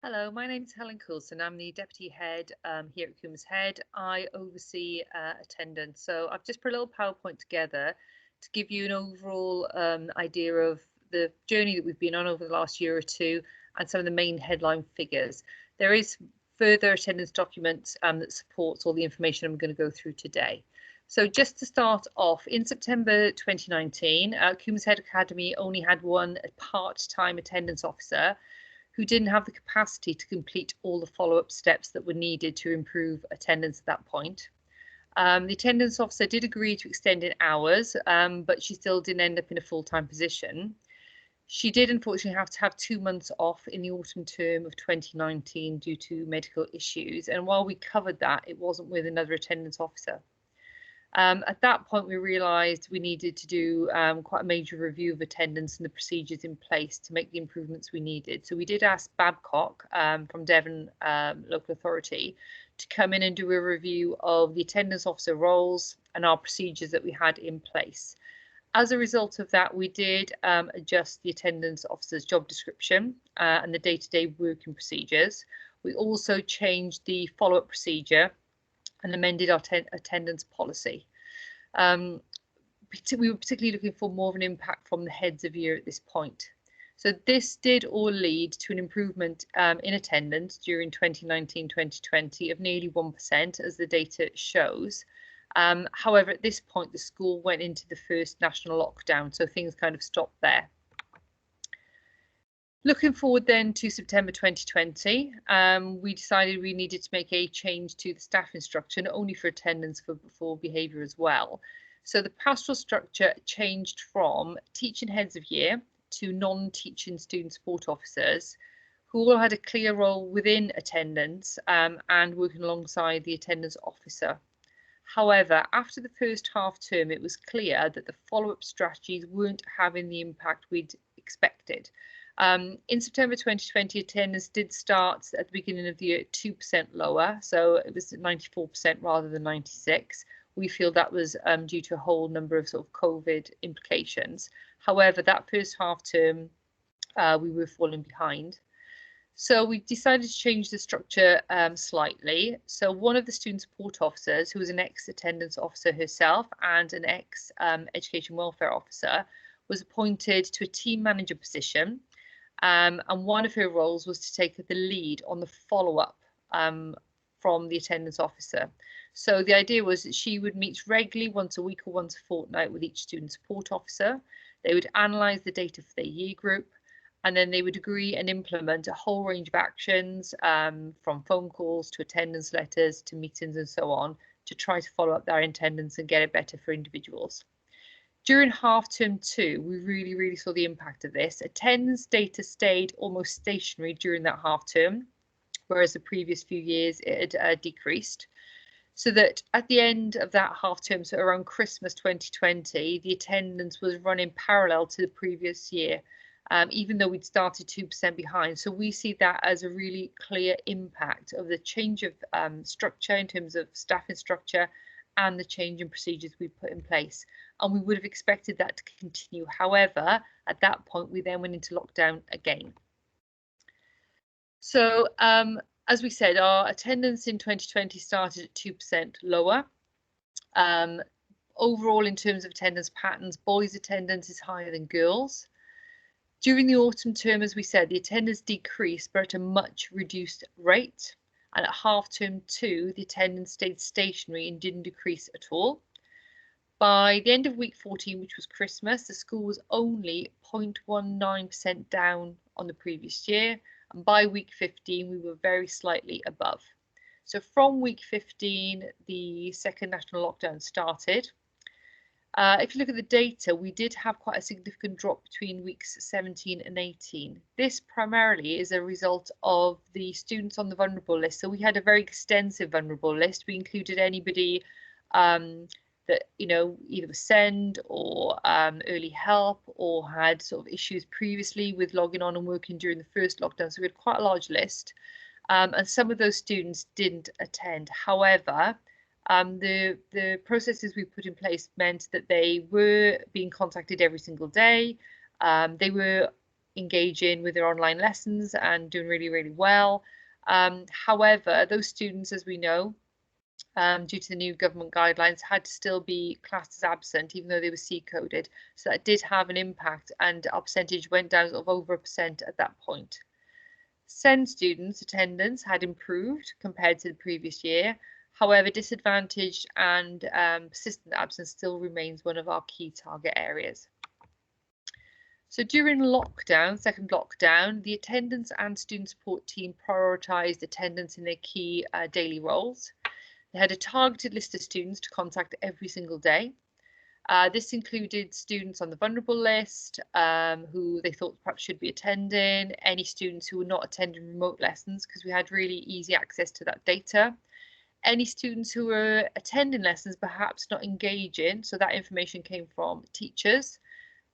Hello, my name is Helen Coulson. I'm the Deputy Head here at Coombs Head. I oversee attendance. So I've just put a little PowerPoint together to give you an overall idea of the journey that we've been on over the last year or two and some of the main headline figures. There is further attendance documents that supports all the information I'm going to go through today. So just to start off, in September 2019, Coombs Head Academy only had one part-time attendance officer who didn't have the capacity to complete all the follow-up steps that were needed to improve attendance at that point. The attendance officer did agree to extend in hours, but she still didn't end up in a full-time position. She did unfortunately have to have 2 months off in the autumn term of 2019 due to medical issues. And while we covered that, it wasn't with another attendance officer. At that point, we realised we needed to do quite a major review of attendance and the procedures in place to make the improvements we needed. So we did ask Babcock from Devon Local Authority to come in and do a review of the attendance officer roles and our procedures that we had in place. As a result of that, we did adjust the attendance officer's job description and the day-to-day working procedures. We also changed the follow-up procedure and amended our attendance policy. We were particularly looking for more of an impact from the heads of year at this point. So this did all lead to an improvement in attendance during 2019-2020 of nearly 1%, as the data shows. However, at this point, the school went into the first national lockdown, so things kind of stopped there. Looking forward then to September 2020, we decided we needed to make a change to the staffing structure, not only for attendance, but for behaviour as well. So the pastoral structure changed from teaching heads of year to non-teaching student support officers, who all had a clear role within attendance and working alongside the attendance officer. However, after the first half term, it was clear that the follow-up strategies weren't having the impact we'd expected. In September 2020, attendance did start at the beginning of the year at 2% lower, so it was 94% rather than 96%. We feel that was due to a whole number of sort of COVID implications. However, that first half term, we were falling behind. So we decided to change the structure slightly. So one of the student support officers, who was an ex-attendance officer herself and an ex-education welfare officer, was appointed to a team manager position. And one of her roles was to take the lead on the follow-up from the attendance officer. So the idea was that she would meet regularly once a week or once a fortnight with each student support officer. They would analyse the data for their year group, and then they would agree and implement a whole range of actions from phone calls to attendance letters to meetings and so on to try to follow up their attendance and get it better for individuals. During half term 2, we really saw the impact of this. Attendance data stayed almost stationary during that half term, whereas the previous few years it had decreased. So that at the end of that half term, so around Christmas 2020, the attendance was running parallel to the previous year, even though we'd started 2% behind. So we see that as a really clear impact of the change of structure in terms of staffing structure and the change in procedures we put in place. And we would have expected that to continue. However, at that point, we then went into lockdown again. So as we said, our attendance in 2020 started at 2% lower. Overall, in terms of attendance patterns, boys' attendance is higher than girls. During the autumn term, as we said, the attendance decreased, but at a much reduced rate. And at half term 2, the attendance stayed stationary and didn't decrease at all. By the end of week 14, which was Christmas, the school was only 0.19% down on the previous year. And by week 15, we were very slightly above. So from week 15, the second national lockdown started. If you look at the data, we did have quite a significant drop between weeks 17 and 18. This primarily is a result of the students on the vulnerable list. So we had a very extensive vulnerable list. We included anybody that either was SEND or early help or had sort of issues previously with logging on and working during the first lockdown. So we had quite a large list, and some of those students didn't attend. However, the processes we put in place meant that they were being contacted every single day. They were engaging with their online lessons and doing really, really well. However, those students, as we know, due to the new government guidelines, had to still be classed as absent, even though they were C-coded. So that did have an impact, and our percentage went down of over 1% at that point. SEND students' attendance had improved compared to the previous year. However, disadvantaged and persistent absence still remains one of our key target areas. So during lockdown, second lockdown, the attendance and student support team prioritised attendance in their key daily roles. They had a targeted list of students to contact every single day. This included students on the vulnerable list, who they thought perhaps should be attending, any students who were not attending remote lessons, because we had really easy access to that data, any students who were attending lessons perhaps not engaging, so that information came from teachers.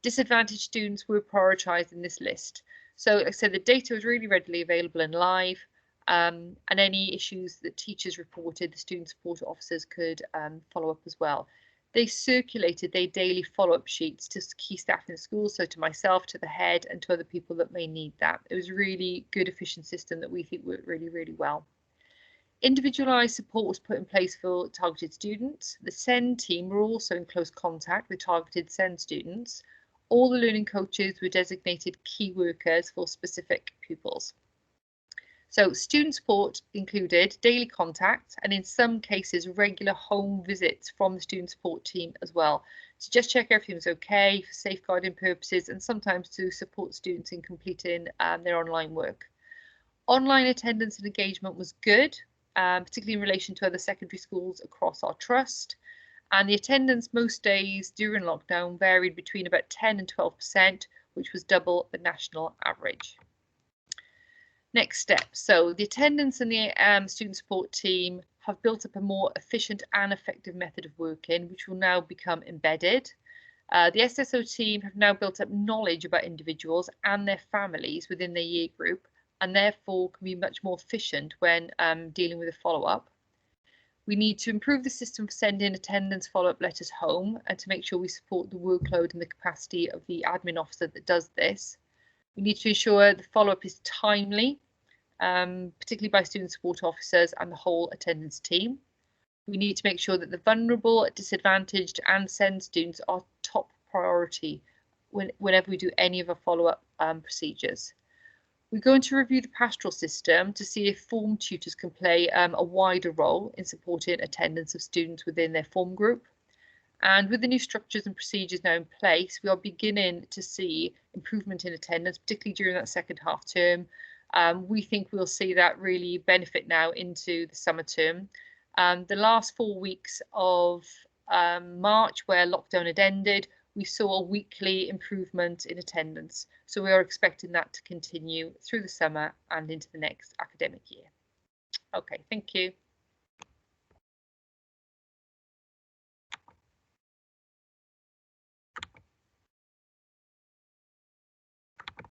Disadvantaged students were prioritised in this list. So like I said, the data was really readily available and live, and any issues that teachers reported, the student support officers could follow up as well. They circulated their daily follow-up sheets to key staff in the school, so to myself, to the head, and to other people that may need that. It was a really good, efficient system that we think worked really, really well. Individualised support was put in place for targeted students. The SEND team were also in close contact with targeted SEND students. All the learning coaches were designated key workers for specific pupils. So student support included daily contact and in some cases regular home visits from the student support team as well, to just check everything was okay for safeguarding purposes and sometimes to support students in completing their online work. Online attendance and engagement was good, particularly in relation to other secondary schools across our trust. And the attendance most days during lockdown varied between about 10 and 12%, which was double the national average. Next step. So the attendance and the student support team have built up a more efficient and effective method of working, which will now become embedded. The SSO team have now built up knowledge about individuals and their families within their year group, and therefore can be much more efficient when dealing with a follow-up. We need to improve the system for sending attendance follow-up letters home and to make sure we support the workload and the capacity of the admin officer that does this. We need to ensure the follow-up is timely, particularly by student support officers and the whole attendance team. We need to make sure that the vulnerable, disadvantaged and SEND students are top priority whenever we do any of our follow-up procedures. We're going to review the pastoral system to see if form tutors can play a wider role in supporting attendance of students within their form group. And with the new structures and procedures now in place, we are beginning to see improvement in attendance, particularly during that second half term. We think we'll see that really benefit now into the summer term. The last 4 weeks of March, where lockdown had ended, we saw a weekly improvement in attendance. So we are expecting that to continue through the summer and into the next academic year. Okay, thank you.